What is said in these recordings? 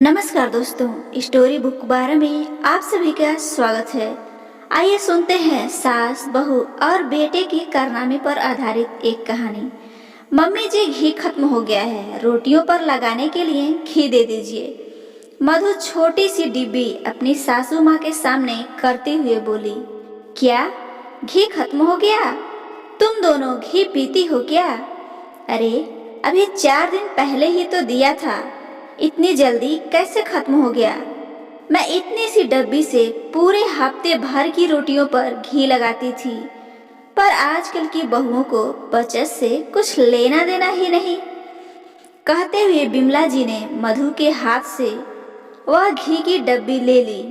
नमस्कार दोस्तों, story book 12 में आप सभी का स्वागत है। आइए सुनते हैं सास, बहू और बेटे की कारनामे पर आधारित एक कहानी। मम्मी जी, घी खत्म हो गया है, रोटियों पर लगाने के लिए घी दे दीजिए। मधु छोटी सी डिब्बी अपनी सासू माँ के सामने करते हुए बोली, क्या घी खत्म हो गया? तुम दोनों घी पीती हो क्या? अरे, अभी 4 दिन पहले ही तो दिया था, इतनी जल्दी कैसे खत्म हो गया? मैं इतनी सी डब्बी से पूरे हफ्ते भर की रोटियों पर घी लगाती थी, पर आजकल की बहुओं को बचत से कुछ लेना देना ही नहीं। कहते हुए बिमला जी ने मधु के हाथ से वह घी की डब्बी ले ली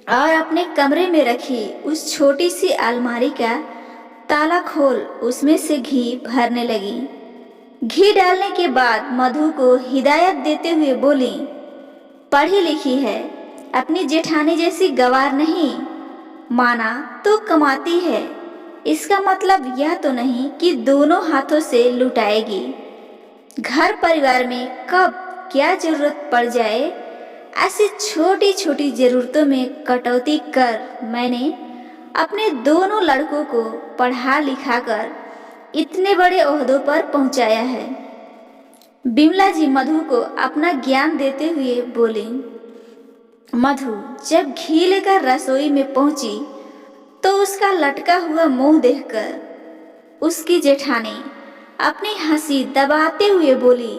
और अपने कमरे में रखी उस छोटी सी अलमारी का ताला खोल उसमें से घी भरने लगी। घी डालने के बाद मधु को हिदायत देते हुए बोली, पढ़ी लिखी है, अपनी जेठानी जैसी गवार नहीं। माना तो कमाती है, इसका मतलब यह तो नहीं कि दोनों हाथों से लुटाएगी। घर परिवार में कब क्या जरूरत पड़ जाए, ऐसी छोटी छोटी जरूरतों में कटौती कर मैंने अपने दोनों लड़कों को पढ़ा लिखा कर इतने बड़े ओहदों पर पहुंचाया है। बिमला जी मधु को अपना ज्ञान देते हुए बोली। मधु जब घी लेकर रसोई में पहुंची तो उसका लटका हुआ मुंह देखकर उसकी जेठानी अपनी हंसी दबाते हुए बोली,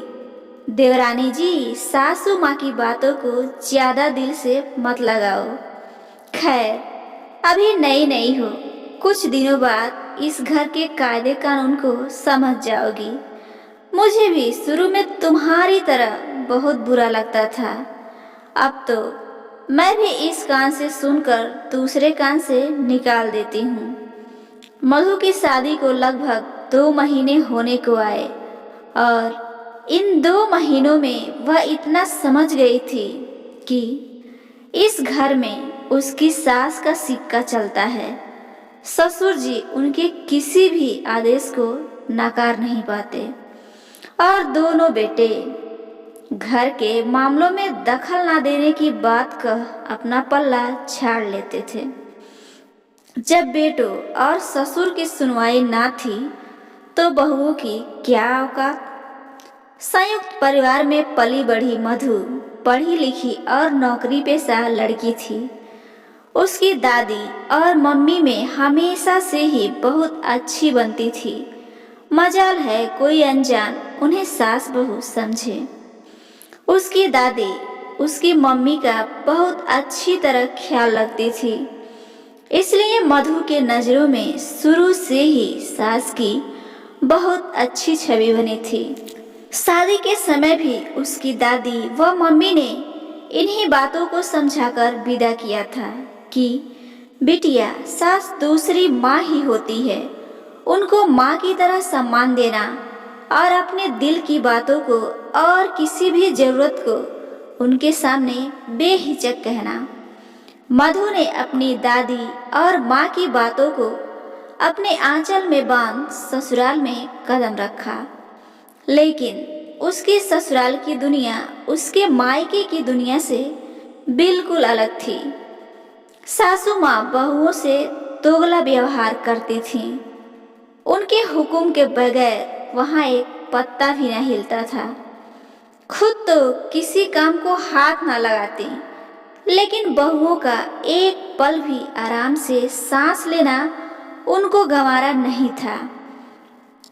देवरानी जी, सासू माँ की बातों को ज्यादा दिल से मत लगाओ। खैर, अभी नई नई हो, कुछ दिनों बाद इस घर के कायदे कानून को समझ जाओगी। मुझे भी शुरू में तुम्हारी तरह बहुत बुरा लगता था, अब तो मैं भी इस कान से सुनकर दूसरे कान से निकाल देती हूँ। मधु की शादी को लगभग 2 महीने होने को आए और इन 2 महीनों में वह इतना समझ गई थी कि इस घर में उसकी सास का सिक्का चलता है। ससुर जी उनके किसी भी आदेश को नकार नहीं पाते और दोनों बेटे घर के मामलों में दखल ना देने की बात कह अपना पल्ला झाड़ लेते थे। जब बेटों और ससुर की सुनवाई ना थी तो बहुओं की क्या औकात। संयुक्त परिवार में पली बढ़ी मधु पढ़ी लिखी और नौकरी पेशा लड़की थी। उसकी दादी और मम्मी में हमेशा से ही बहुत अच्छी बनती थी। मजाल है कोई अनजान उन्हें सास बहू समझे। उसकी दादी उसकी मम्मी का बहुत अच्छी तरह ख्याल रखती थी, इसलिए मधु के नज़रों में शुरू से ही सास की बहुत अच्छी छवि बनी थी। शादी के समय भी उसकी दादी व मम्मी ने इन्हीं बातों को समझाकर विदा किया था कि बिटिया, सास दूसरी माँ ही होती है, उनको माँ की तरह सम्मान देना और अपने दिल की बातों को और किसी भी जरूरत को उनके सामने बेहिचक कहना। मधु ने अपनी दादी और माँ की बातों को अपने आंचल में बांध ससुराल में कदम रखा, लेकिन उसकी ससुराल की दुनिया उसके मायके की दुनिया से बिल्कुल अलग थी। सासू माँ बहुओं से दोगला व्यवहार करती थीं। उनके हुक्म के बगैर वहाँ एक पत्ता भी न हिलता था। खुद तो किसी काम को हाथ न लगाती, लेकिन बहुओं का एक पल भी आराम से सांस लेना उनको गंवारा नहीं था।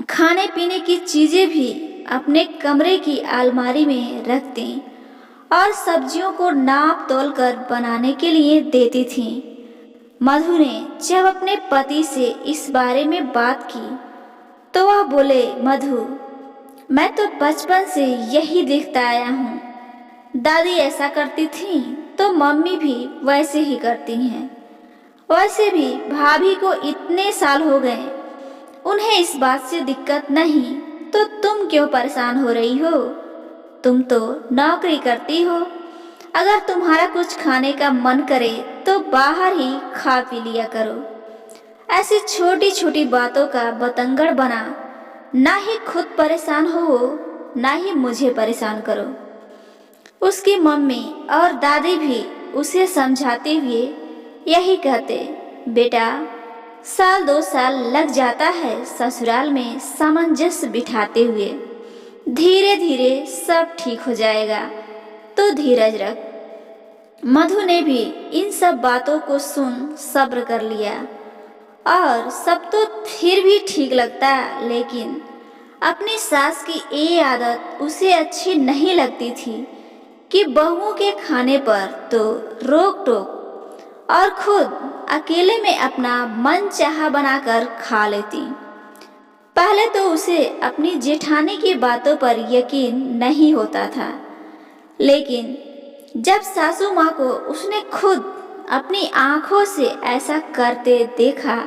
खाने पीने की चीजें भी अपने कमरे की अलमारी में रखती और सब्जियों को नाप तोल कर बनाने के लिए देती थीं। मधु ने जब अपने पति से इस बारे में बात की तो वह बोले, मधु, मैं तो बचपन से यही देखता आया हूँ। दादी ऐसा करती थी तो मम्मी भी वैसे ही करती हैं। वैसे भी भाभी को इतने साल हो गए, उन्हें इस बात से दिक्कत नहीं, तो तुम क्यों परेशान हो रही हो? तुम तो नौकरी करती हो, अगर तुम्हारा कुछ खाने का मन करे तो बाहर ही खा पी लिया करो। ऐसी छोटी छोटी बातों का बतंगड़ बना, ना ही खुद परेशान हो ना ही मुझे परेशान करो। उसकी मम्मी और दादी भी उसे समझाते हुए यही कहते, बेटा 1-2 साल लग जाता है ससुराल में सामंजस्य बिठाते हुए, धीरे धीरे सब ठीक हो जाएगा, तो धीरज रख। मधु ने भी इन सब बातों को सुन सब्र कर लिया और सब तो फिर भी ठीक लगता, लेकिन अपनी सास की ये आदत उसे अच्छी नहीं लगती थी कि बहुओं के खाने पर तो रोक टोक और खुद अकेले में अपना मन चाहा बनाकर खा लेती। पहले तो उसे अपनी जेठानी की बातों पर यकीन नहीं होता था, लेकिन जब सासू माँ को उसने खुद अपनी आंखों से ऐसा करते देखा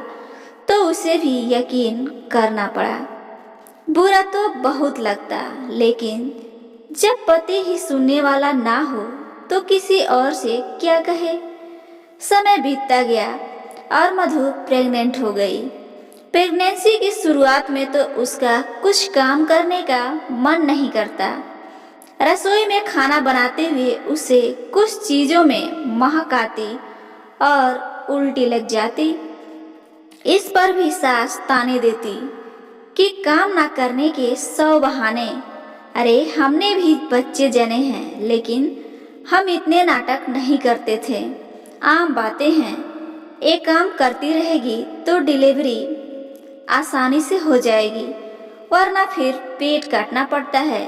तो उसे भी यकीन करना पड़ा। बुरा तो बहुत लगता, लेकिन जब पति ही सुनने वाला ना हो तो किसी और से क्या कहे। समय बीतता गया और मधु प्रेग्नेंट हो गई। प्रेगनेंसी की शुरुआत में तो उसका कुछ काम करने का मन नहीं करता। रसोई में खाना बनाते हुए उसे कुछ चीजों में महक आती और उल्टी लग जाती। इस पर भी सास ताने देती कि काम ना करने के 100 बहाने। अरे हमने भी बच्चे जने हैं, लेकिन हम इतने नाटक नहीं करते थे, आम बातें हैं। एक काम करती रहेगी तो डिलीवरी आसानी से हो जाएगी, वरना फिर पेट काटना पड़ता है।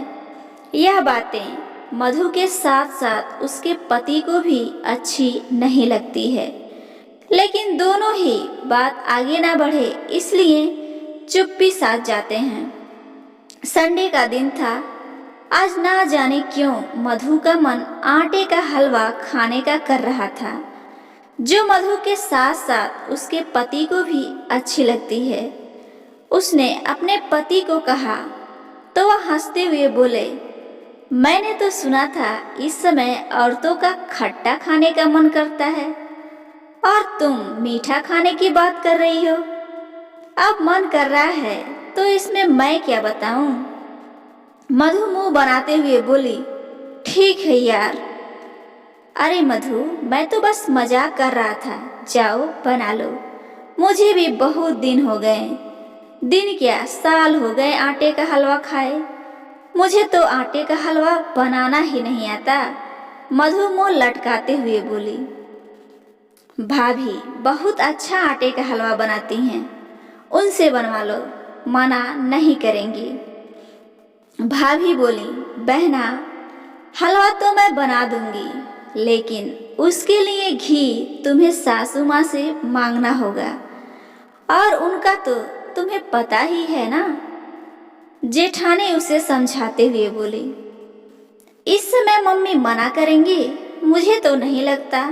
यह बातें मधु के साथ साथ उसके पति को भी अच्छी नहीं लगती है, लेकिन दोनों ही बात आगे ना बढ़े इसलिए चुप्पी साथ जाते हैं। संडे का दिन था। आज ना जाने क्यों मधु का मन आटे का हलवा खाने का कर रहा था, जो मधु के साथ साथ उसके पति को भी अच्छी लगती है। उसने अपने पति को कहा तो वह हंसते हुए बोले, मैंने तो सुना था इस समय औरतों का खट्टा खाने का मन करता है और तुम मीठा खाने की बात कर रही हो। अब मन कर रहा है तो इसमें मैं क्या बताऊं। मधु मुंह बनाते हुए बोली, ठीक है यार। अरे मधु, मैं तो बस मजाक कर रहा था, जाओ बना लो। मुझे भी बहुत दिन हो गए, दिन क्या साल हो गए आटे का हलवा खाए। मुझे तो आटे का हलवा बनाना ही नहीं आता। मधु मुंह लटकाते हुए बोली, भाभी बहुत अच्छा आटे का हलवा बनाती हैं, उनसे बनवा लो, मना नहीं करेंगी। भाभी बोली, बहना हलवा तो मैं बना दूंगी, लेकिन उसके लिए घी तुम्हें सासू माँ से मांगना होगा, और उनका तो तुम्हें पता ही है ना। जेठानी उसे समझाते हुए बोली, इस समय मम्मी मना करेंगी, मुझे तो नहीं लगता।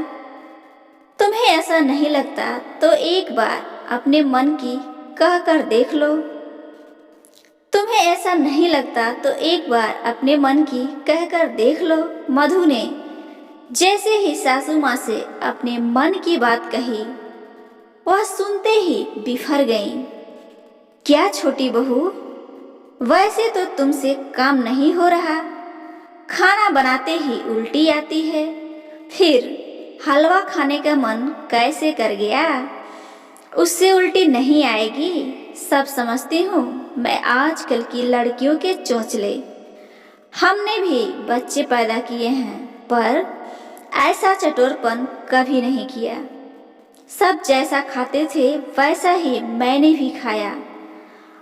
तुम्हें ऐसा नहीं लगता तो एक बार अपने मन की कह कर देख लो। तुम्हें ऐसा नहीं लगता तो एक बार अपने मन की कह कर देख लो। मधु ने जैसे ही सासू माँ से अपने मन की बात कही, वह सुनते ही बिफर गईं। क्या छोटी बहू, वैसे तो तुमसे काम नहीं हो रहा, खाना बनाते ही उल्टी आती है, फिर हलवा खाने का मन कैसे कर गया। उससे उल्टी नहीं आएगी, सब समझती हूँ मैं आजकल की लड़कियों के चोंचले। हमने भी बच्चे पैदा किए हैं, पर ऐसा चटोरपन कभी नहीं किया। सब जैसा खाते थे वैसा ही मैंने भी खाया।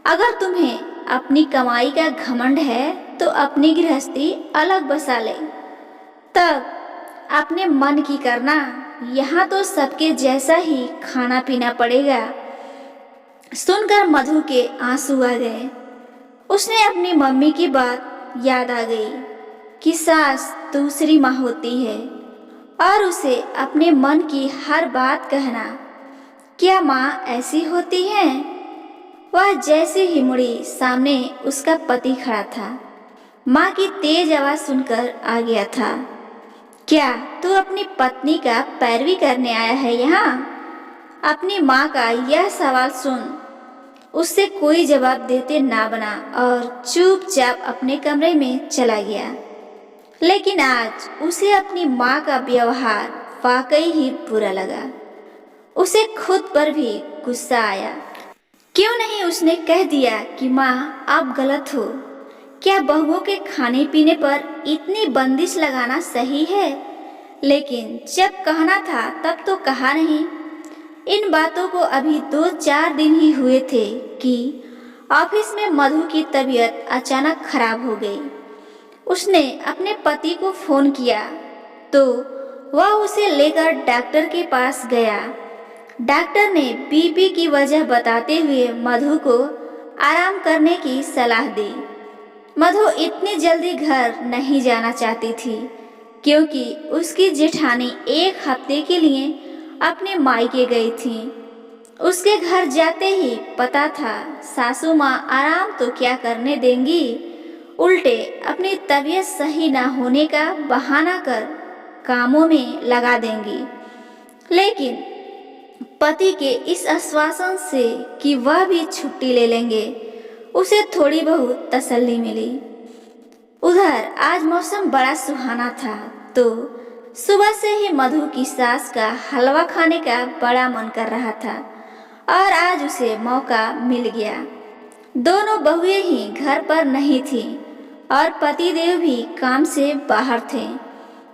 अगर तुम्हें अपनी कमाई का घमंड है तो अपनी गृहस्थी अलग बसा ले, तब अपने मन की करना। यहाँ तो सबके जैसा ही खाना पीना पड़ेगा। सुनकर मधु के आंसू आ गए। उसने अपनी मम्मी की बात याद आ गई कि सास दूसरी माँ होती है और उसे अपने मन की हर बात कहना। क्या माँ ऐसी होती है? वह जैसे ही मुड़ी, सामने उसका पति खड़ा था। माँ की तेज आवाज सुनकर आ गया था। क्या तू अपनी पत्नी का पैरवी करने आया है यहाँ? अपनी माँ का यह सवाल सुन उससे कोई जवाब देते ना बना और चुपचाप अपने कमरे में चला गया। लेकिन आज उसे अपनी माँ का व्यवहार वाकई ही बुरा लगा। उसे खुद पर भी गुस्सा आया। क्यों नहीं उसने कह दिया कि माँ आप गलत हो। क्या बहुओं के खाने पीने पर इतनी बंदिश लगाना सही है? लेकिन जब कहना था तब तो कहा नहीं। इन बातों को अभी 2-4 दिन ही हुए थे कि ऑफिस में मधु की तबीयत अचानक खराब हो गई। उसने अपने पति को फोन किया तो वह उसे लेकर डॉक्टर के पास गया। डॉक्टर ने बीपी की वजह बताते हुए मधु को आराम करने की सलाह दी। मधु इतनी जल्दी घर नहीं जाना चाहती थी क्योंकि उसकी जेठानी 1 हफ्ते के लिए अपने मायके गई थी। उसके घर जाते ही पता था सासू माँ आराम तो क्या करने देंगी, उल्टे अपनी तबीयत सही ना होने का बहाना कर कामों में लगा देंगी। लेकिन पति के इस आश्वासन से कि वह भी छुट्टी ले लेंगे, उसे थोड़ी बहुत तसल्ली मिली। उधर आज मौसम बड़ा सुहाना था तो सुबह से ही मधु की सास का हलवा खाने का बड़ा मन कर रहा था और आज उसे मौका मिल गया। दोनों बहुएं ही घर पर नहीं थीं और पतिदेव भी काम से बाहर थे।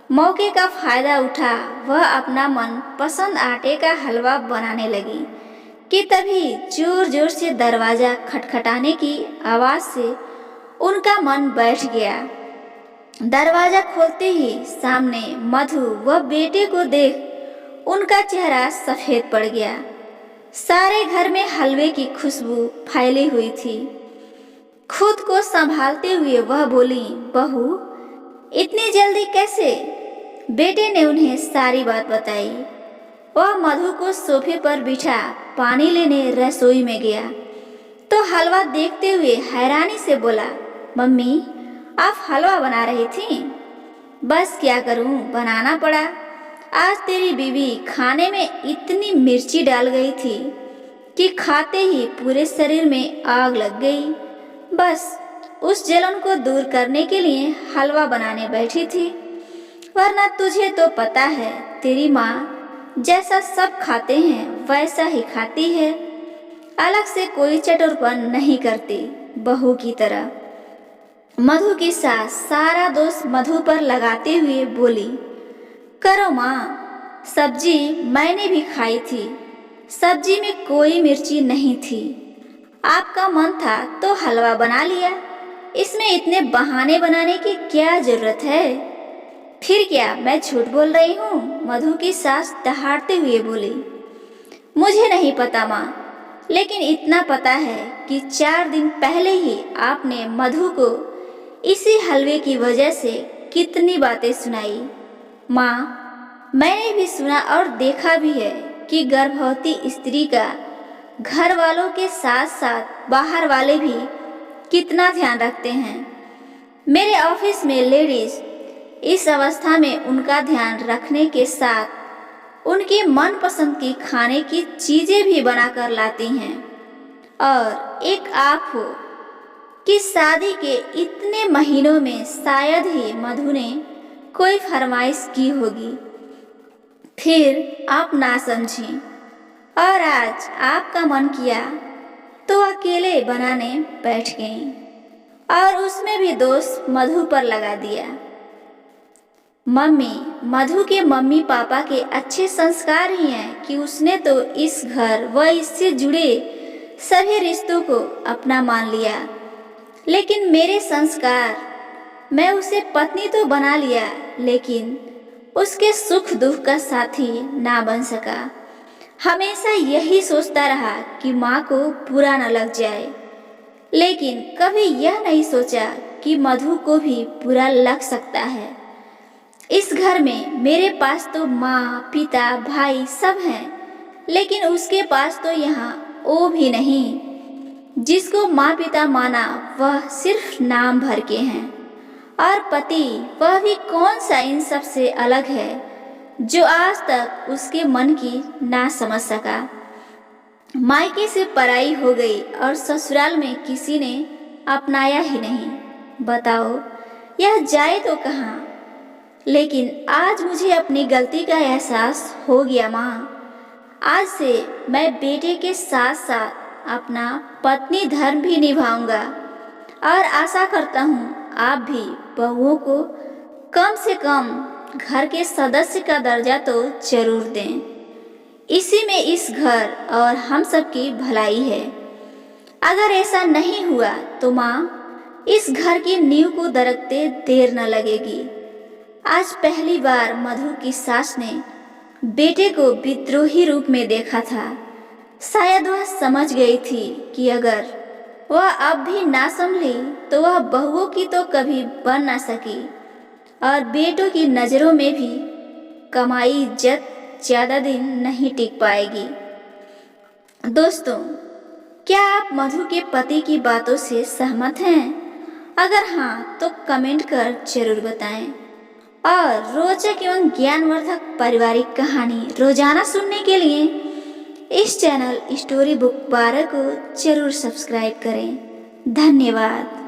मौके का फायदा उठा वह अपना मन पसंद आटे का हलवा बनाने लगी कि तभी जोर जोर से दरवाजा खटखटाने की आवाज से उनका मन बैठ गया। दरवाजा खोलते ही सामने मधु व बेटे को देख उनका चेहरा सफेद पड़ गया। सारे घर में हलवे की खुशबू फैली हुई थी। खुद को संभालते हुए वह बोली, बहू इतनी जल्दी कैसे? बेटे ने उन्हें सारी बात बताई। वह मधु को सोफे पर बिठा पानी लेने रसोई में गया तो हलवा देखते हुए हैरानी से बोला, मम्मी आप हलवा बना रही थी? बस क्या करूं, बनाना पड़ा। आज तेरी बीवी खाने में इतनी मिर्ची डाल गई थी कि खाते ही पूरे शरीर में आग लग गई। बस उस जलन को दूर करने के लिए हलवा बनाने बैठी थी, वरना तुझे तो पता है तेरी माँ जैसा सब खाते हैं वैसा ही खाती है, अलग से कोई चटुरपन नहीं करती बहू की तरह। मधु की सास सारा दोष मधु पर लगाते हुए बोली, करो माँ, सब्जी मैंने भी खाई थी, सब्जी में कोई मिर्ची नहीं थी। आपका मन था तो हलवा बना लिया, इसमें इतने बहाने बनाने की क्या जरूरत है? फिर क्या मैं झूठ बोल रही हूँ? मधु की सास दहाड़ते हुए बोली, मुझे नहीं पता माँ, लेकिन इतना पता है कि 4 दिन पहले ही आपने मधु को इसी हलवे की वजह से कितनी बातें सुनाई। माँ मैंने भी सुना और देखा भी है कि गर्भवती स्त्री का घर वालों के साथ साथ बाहर वाले भी कितना ध्यान रखते हैं। मेरे ऑफिस में लेडीज इस अवस्था में उनका ध्यान रखने के साथ उनकी मनपसंद की खाने की चीजें भी बनाकर लाती हैं। और एक आप हो कि शादी के इतने महीनों में शायद ही मधु ने कोई फरमाइश की होगी, फिर आप ना समझी और आज आपका मन किया तो अकेले बनाने बैठ गई और उसमें भी दोष मधु पर लगा दिया। मम्मी, मधु के मम्मी पापा के अच्छे संस्कार ही हैं कि उसने तो इस घर व इससे जुड़े सभी रिश्तों को अपना मान लिया, लेकिन मेरे संस्कार, मैं उसे पत्नी तो बना लिया लेकिन उसके सुख दुख का साथी ना बन सका। हमेशा यही सोचता रहा कि माँ को बुरा न लग जाए, लेकिन कभी यह नहीं सोचा कि मधु को भी बुरा लग सकता है। इस घर में मेरे पास तो माँ पिता भाई सब हैं, लेकिन उसके पास तो यहाँ वो भी नहीं। जिसको माँ पिता माना वह सिर्फ नाम भर के हैं, और पति वह भी कौन सा इन सब से अलग है जो आज तक उसके मन की ना समझ सका। मायके से पराई हो गई और ससुराल में किसी ने अपनाया ही नहीं। बताओ यह जाए तो कहाँ, लेकिन आज मुझे अपनी गलती का एहसास हो गया माँ। आज से मैं बेटे के साथ साथ अपना पत्नी धर्म भी निभाऊंगा और आशा करता हूँ आप भी बहुओं को कम से कम घर के सदस्य का दर्जा तो जरूर दें। इसी में इस घर और हम सबकी भलाई है। अगर ऐसा नहीं हुआ तो माँ, इस घर की नींव को दरकते देर न लगेगी। आज पहली बार मधु की सास ने बेटे को विद्रोही रूप में देखा था। शायद वह समझ गई थी कि अगर वह अब भी ना संभली तो वह बहुओं की तो कभी बन ना सकी और बेटों की नज़रों में भी कमाई इज्जत ज़्यादा दिन नहीं टिक पाएगी। दोस्तों, क्या आप मधु के पति की बातों से सहमत हैं? अगर हाँ तो कमेंट कर जरूर बताएं। और रोचक एवं ज्ञानवर्धक पारिवारिक कहानी रोजाना सुनने के लिए इस चैनल स्टोरी बुक 12 को जरूर सब्सक्राइब करें। धन्यवाद।